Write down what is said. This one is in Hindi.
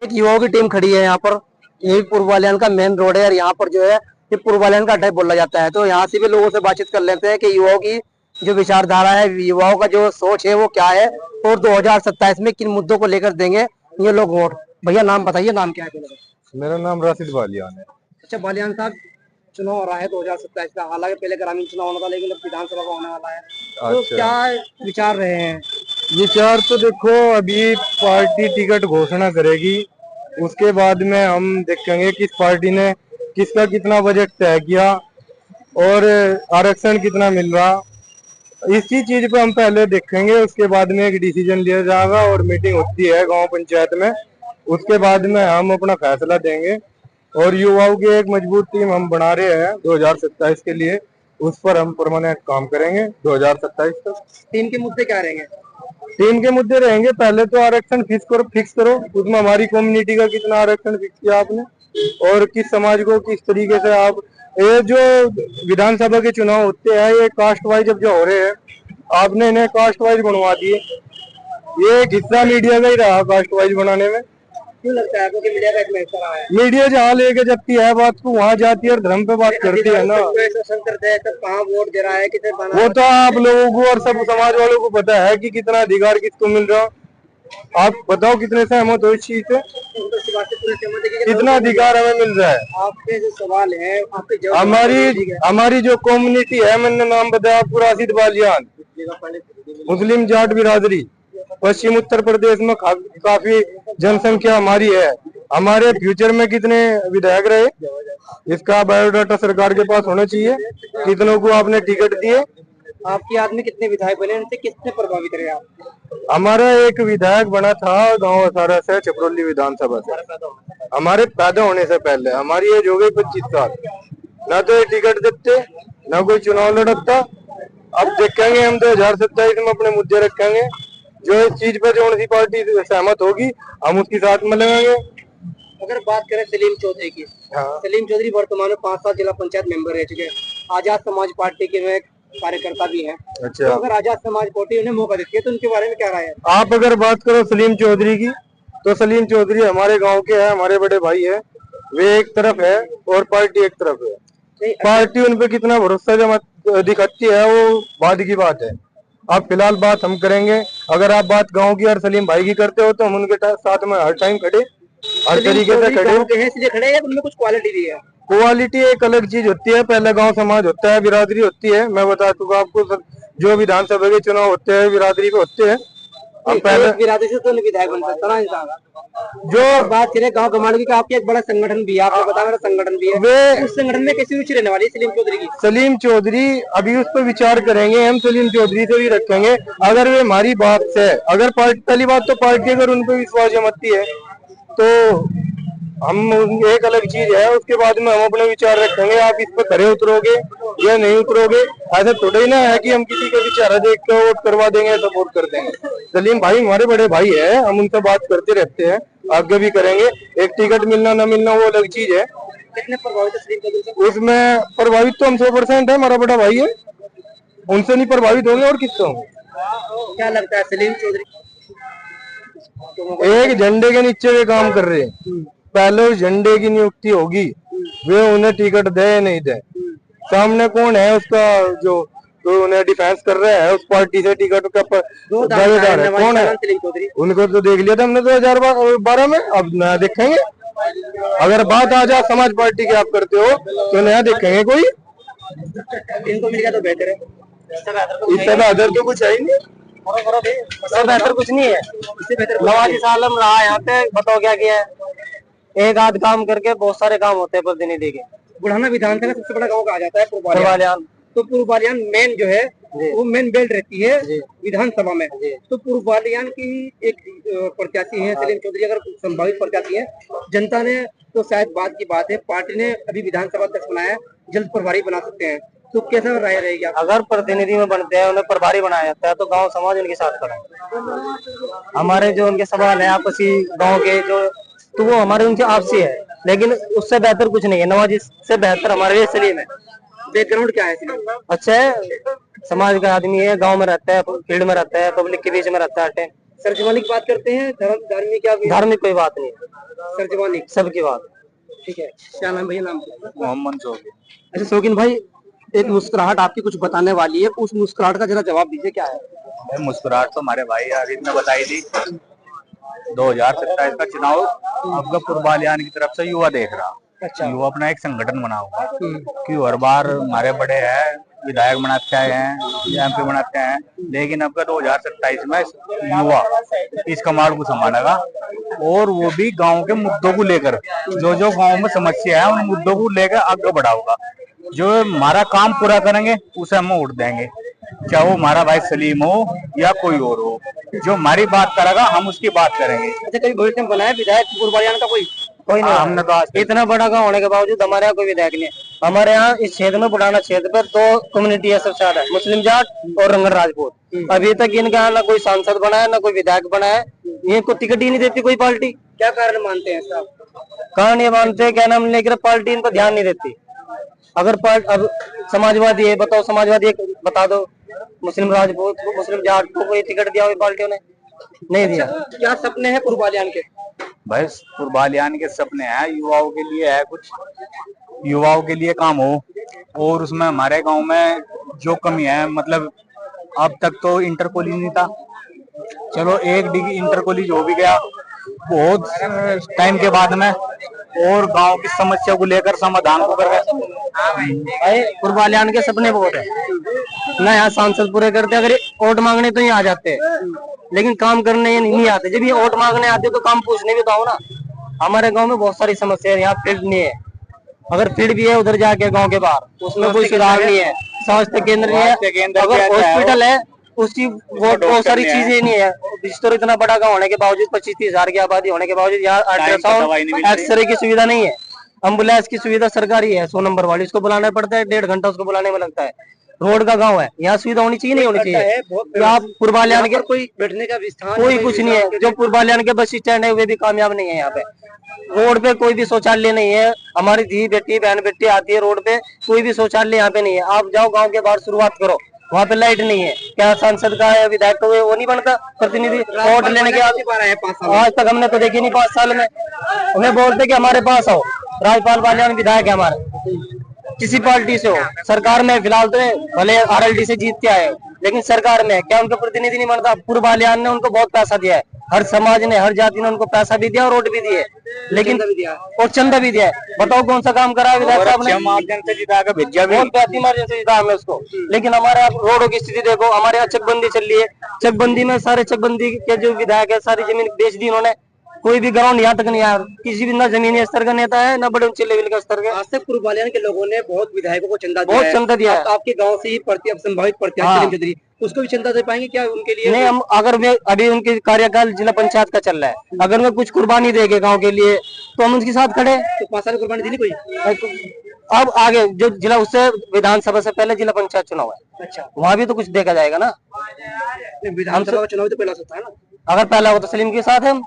एक युवाओं की टीम खड़ी है यहाँ पर। ये पूर्वालियान का मेन रोड है और यहाँ पर जो है ये पूर्वालियान का अड्डा बोला जाता है। तो यहाँ से भी लोगों से बातचीत कर लेते हैं कि युवाओं की जो विचारधारा है, युवाओं का जो सोच है वो क्या है और 2027 में किन मुद्दों को लेकर देंगे ये लोग वोट। भैया नाम बताइए, नाम क्या है? मेरा नाम राशिद बालियान है। अच्छा बालियान साहब, चुनाव आ रहा है 2027 का। हालांकि पहले ग्रामीण चुनाव होना था लेकिन अब विधानसभा का होने वाला है। तो अच्छा, क्या विचार रहे हैं? विचार तो देखो, अभी पार्टी टिकट घोषणा करेगी, उसके बाद में हम देखेंगे किस पार्टी ने किसका कितना बजट तय किया और आरक्षण कितना मिल रहा। इसी चीज पे हम पहले देखेंगे, उसके बाद में एक डिसीजन लिया जाएगा और मीटिंग होती है गांव पंचायत में। उसके बाद में हम अपना फैसला देंगे और युवाओं की एक मजबूत टीम हम बना रहे हैं 2027 के लिए। उस पर हम परमानेंट काम करेंगे 2027 तक। टीम के मुद्दे क्या रहेंगे? टीम के मुद्दे रहेंगे, पहले तो आरक्षण फिक्स करो। उसमें हमारी कम्युनिटी का कितना आरक्षण फिक्स किया आपने और किस समाज को किस तरीके से आप, ये जो विधानसभा के चुनाव होते हैं ये कास्ट वाइज जब जो हो रहे हैं, आपने इन्हें कास्ट वाइज बनवा दिए। ये एक हिस्सा मीडिया का ही रहा कास्ट वाइज बनाने में। क्यों लगता है आपको कि मीडिया का एक हिस्सा रहा है? मीडिया जहाँ लेके जबकि है बात को वहाँ जाती है और धर्म पे बात करती है ना। शोषण करते हैं, सब कहाँ वोट दे रहा है, किसे बना। वो तो आप लोगों को और सब समाज वालों को पता है कि कितना अधिकार किसको मिल रहा। आप बताओ कितने सहमत हो इस चीज से? कितना अधिकार हमें मिल रहा है? आपके जो सवाल है आपके हमारी जो कम्युनिटी है, मैंने नाम बताया आपको, राशिद बालियान, मुस्लिम जाट बिरादरी, पश्चिम उत्तर प्रदेश में काफी जनसंख्या हमारी है। हमारे फ्यूचर में कितने विधायक रहे, इसका बायोडाटा सरकार के पास होना चाहिए। कितनों को आपने टिकट दिए? आपकी याद में कितने विधायक बने, उनसे किसने प्रभावित रहे आप? हमारा एक विधायक बना था गांव असारा से, छपरौली विधानसभा से। हमारे पैदा होने से पहले, हमारी एज हो गई 25 साल। ना तो ये टिकट देते, ना कोई चुनाव लड़ता। अब देखेंगे हम 2027 में अपने मुद्दे रखेंगे। जो इस चीज पर जो सी पार्टी सहमत होगी हम उसके साथ में लगेंगे। अगर बात करें सलीम चौधरी की, हाँ। सलीम चौधरी वर्तमान में 5 साल जिला पंचायत मेंबर रह चुके हैं। आजाद समाज पार्टी के में कार्यकर्ता भी हैं। अच्छा, तो अगर आजाद समाज पार्टी उन्हें मौका देती है तो उनके बारे में क्या राय है? आप अगर बात करो सलीम चौधरी की, तो सलीम चौधरी हमारे गांव के हैं, हमारे बड़े भाई है। वे एक तरफ है और पार्टी एक तरफ है। पार्टी उन पे कितना भरोसा जमा दिखाती है वो बाद की बात है। अब फिलहाल बात हम करेंगे। अगर आप बात गांव की और सलीम भाई की करते हो तो हम उनके साथ में हर टाइम खड़े, हर तरीके से खड़े। इसलिए खड़े हैं, उनमें कुछ क्वालिटी भी है। क्वालिटी एक अलग चीज होती है, पहले गांव समाज होता है, बिरादरी होती है। मैं बता चुका आपको, जो विधानसभा के चुनाव होते हैं बिरादरी पे होते हैं। हम पहले बिरादरी से तो नहीं विधायक बन सकता ना इंसान। जो बात करें गांव कमांड की, आपके एक बड़ा संगठन भी है, आपको पता मेरा संगठन भी है। वे उस संगठन में कैसी रुचि रहने वाली है सलीम चौधरी की? सलीम चौधरी अभी उस पर विचार करेंगे हम, सलीम चौधरी से भी रखेंगे। अगर वे हमारी बात से, अगर पार्टी, पहली बात तो पार्टी अगर उन पर विश्वास जमाती है तो हम, एक अलग चीज है। उसके बाद में हम अपने विचार रखेंगे। आप इस पर खरे उतरोगे या नहीं उतरोगे, ऐसा थोड़ा ही ना है कि हम किसी का विचार देख कर वोट करवा देंगे, सपोर्ट कर देंगे। सलीम भाई हमारे बड़े भाई है, हम उनसे बात करते रहते हैं, आगे भी करेंगे। एक टिकट मिलना ना मिलना वो अलग चीज है। कितने प्रभावित है सलीम चौधरी से? उसमें प्रभावित तो हम 100% है, हमारा बड़ा भाई है, उनसे नहीं प्रभावित होंगे और किससे होंगे? क्या लगता है सलीम चौधरी एक झंडे के नीचे वे काम कर रहे हैं। पहले उस झंडे की नियुक्ति होगी, वे उन्हें टिकट दे नहीं दे। सामने कौन है उसका जो उन्हें डिफेंस कर रहा है, उस पार्टी से टिकट का दावेदार है कौन है? उनको तो देख लिया था हमने 2012 में, अब नया देखेंगे। अगर बात आजाद समाज पार्टी की आप करते हो तो नया देखेंगे कोई। इनको मिल गया तो बेहतर है, इससे बेहतर तो कुछ है ही नहीं। इससे बेहतर कुछ नहीं है। इससे बेहतर नवाजी सालम रहा यहाँ पे, बताओ क्या किया है? एक आध काम करके बहुत सारे काम होते हैं प्रतिनिधि के। बुढ़ाना विधानसभा सबसे बड़ा गांव कहा जाता है पूर्वालियान। तो पूर्वालियान मेन जो है वो मेन बेल्ट रहती है विधानसभा में। तो पूर्वालियान की एक प्रत्याशी है सलीम चौधरी, अगर संभावित प्रत्याशी है। जनता ने तो शायद बात की बात है, पार्टी ने अभी विधानसभा अध्यक्ष बनाया है, जल्द प्रभारी बना सकते हैं। तो कैसा राय रहेगी? अगर प्रतिनिधि में बनते हैं, उन्हें प्रभारी बनाया जाता है तो गांव समाज उनके साथ खड़ा है। हमारे जो उनके सवाल है आपसी गांव के जो, तो वो हमारे उनके आपसी है, लेकिन उससे बेहतर कुछ नहीं है। नवाजी से बेहतर हमारे लिए सलीम है। बैकग्राउंड क्या है सलीम? अच्छा है, समाज का आदमी है, गांव में रहता है, फील्ड में रहता है, पब्लिक के बीच में रहता है। सर जवानी की बात करते हैं, धार्मिक क्या धार्मिक कोई बात नहीं, सर जवानी सबकी बात। ठीक है, क्या नाम भैया? नाम मोहम्मद शौकीन। अच्छा शौकीन भाई, एक मुस्कुराहट आपकी कुछ बताने वाली है, उस मुस्कुराहट का जरा जवाब दीजिए, क्या है? मुस्कुराहट तो हमारे भाई अरिंद ने बताई थी। 2027 का चुनाव आपका पूर्वालियान की तरफ से युवा देख रहा। अच्छा। युवा अपना एक संगठन बना हुआ कि हर बार हमारे बड़े हैं, विधायक बनाते आए हैं, एमपी बनाते हैं, लेकिन आपका 2027 में युवा इस कमांड को संभालेगा और वो भी गांव के मुद्दों को लेकर, जो जो गांव में समस्या है उन मुद्दों को लेकर आगे बढ़ाऊंगा। जो हमारा काम पूरा करेंगे उसे हम वोट देंगे, चाहे वो हमारा भाई सलीम हो या कोई और हो। जो हमारी बात करेगा हम उसकी बात करेंगे। अच्छा, कभी भविष्य में बनाया विधायक पूर्वालियान का? कोई नहीं। हमने तो आज इतना बड़ा गांव होने के बावजूद हमारे यहाँ कोई विधायक नहीं है। हमारे यहाँ इस क्षेत्र में, बुढ़ाना क्षेत्र पर 2 कम्युनिटी है सबसे ज्यादा, मुस्लिम जाट और रंगड़ राजपूत। अभी तक इनका यहाँ ना कोई सांसद बना है, ना कोई विधायक बना है। इनको टिकट ही नहीं देती कोई पार्टी। क्या कारण मानते हैं साहब? कारण ये मानते हैं, क्या नाम, लेकर पार्टी इनको ध्यान नहीं देती। अगर अब समाजवादी है, बताओ समाजवादी बता दो, मुस्लिम राजपूत, मुस्लिम जाट को कोई टिकट दिया हुई पार्टियों ने? नहीं दिया। क्या सपने हैं पूर्वालियान के? भाई पूर्वालियान के सपने हैं, युवाओं के लिए है, कुछ युवाओं के लिए काम हो। और उसमें हमारे गांव में जो कमी है, मतलब अब तक तो इंटर कॉलेज नहीं था, चलो 1 डिग्री इंटर कॉलेज हो भी गया बहुत टाइम के बाद में, और गांव की समस्या को लेकर समाधान को कर भाई पूर्वालियान के सपने बहुत है ना, यहाँ सांसद पूरे करते, अगर वोट मांगने तो यहाँ आ जाते हैं, लेकिन काम करने ये नहीं आते। जब ये वोट मांगने आते तो काम पूछने भी तो आओ ना। हमारे गांव में बहुत सारी समस्या है, यहाँ फील्ड नहीं है, अगर फील्ड भी है उधर जाके गांव के बाहर, उसमें कोई सुधार नहीं है। स्वास्थ्य केंद्र नहीं है, अगर हॉस्पिटल है उसकी बहुत सारी चीजें नहीं है। बिस्तर इतना बड़ा गांव होने के बावजूद, 25-30 हजार की आबादी होने के बावजूद यहाँ अल्ट्रासाउंड, एक्सरे की सुविधा नहीं है। एम्बुलेंस की सुविधा सरकारी है 100 नंबर वाली, उसको बुलाना पड़ता है, 1.5 घंटा उसको बुलाने में लगता है। रोड का गांव है, यहाँ सुविधा होनी चाहिए, नहीं होनी चाहिए? आप पूर्वालियान के कोई बैठने का विस्थान, कोई कुछ नहीं है। जो पूर्वालियान के बस स्टैंड है वे भी कामयाब नहीं है। यहाँ पे रोड पे कोई भी शौचालय नहीं है। हमारी धी बेटी, बहन बेटी आती है रोड पे, कोई भी शौचालय यहाँ पे नहीं है। आप जाओ गाँव के बाहर, शुरुआत करो, वहाँ पे लाइट नहीं है। क्या सांसद का है, विधायक का वो नहीं बनता प्रतिनिधि वोट लेने के? आज तक हमने तो देखी नहीं 5 साल में। उन्हें बोलते कि हमारे पास आओ, राजपाल बालियान विधायक है हमारे, किसी पार्टी से हो, सरकार में फिलहाल तो भले आरएलडी से जीत के आए, लेकिन सरकार में क्या उनका प्रतिनिधि नहीं बनता? पूर्वालियान ने उनको बहुत पैसा दिया है, हर समाज ने, हर जाति ने उनको पैसा भी दिया और वोट भी दिए, लेकिन और चंदा भी दिया है। बताओ कौन सा काम करा है विधायक साहब ने? मार्जिन से जिता के भेजा भी, बहुत पैती मार्जिन से जिता हमें उसको। लेकिन हमारे यहाँ रोडों की स्थिति देखो, हमारे यहाँ चकबंदी चल रही है, चकबंदी में सारे चकबंदी के जो विधायक है सारी जमीन बेच दी इन्होंने, कोई भी ग्राउंड यहाँ तक नहीं आया, किसी भी ना जमीनी स्तर का नेता है ना बड़े ऊंचे लेवल का स्तर का। आज तक पूर्वालियान के लोगों ने बहुत विधायकों को चंदा दिया, बहुत चंदा दिया है। आपके गांव से ही संभावित प्रत्याशी उसको भी चंदा दे पाएंगे क्या उनके लिए? नहीं, हम अगर मैं अभी उनके कार्यकाल जिला पंचायत का चल रहा है, अगर मैं कुछ कुर्बानी देंगे गाँव के लिए तो हम उसके साथ खड़े। तो 5 साल कुर्बानी दी नहीं कोई? अब आगे जो जिला, उससे विधानसभा से पहले जिला पंचायत चुनाव है। अच्छा, वहाँ भी तो कुछ देखा जाएगा ना। विधानसभा का चुनाव तो पहला होता है ना, अगर पहला हो तो सलीम के साथ है हम।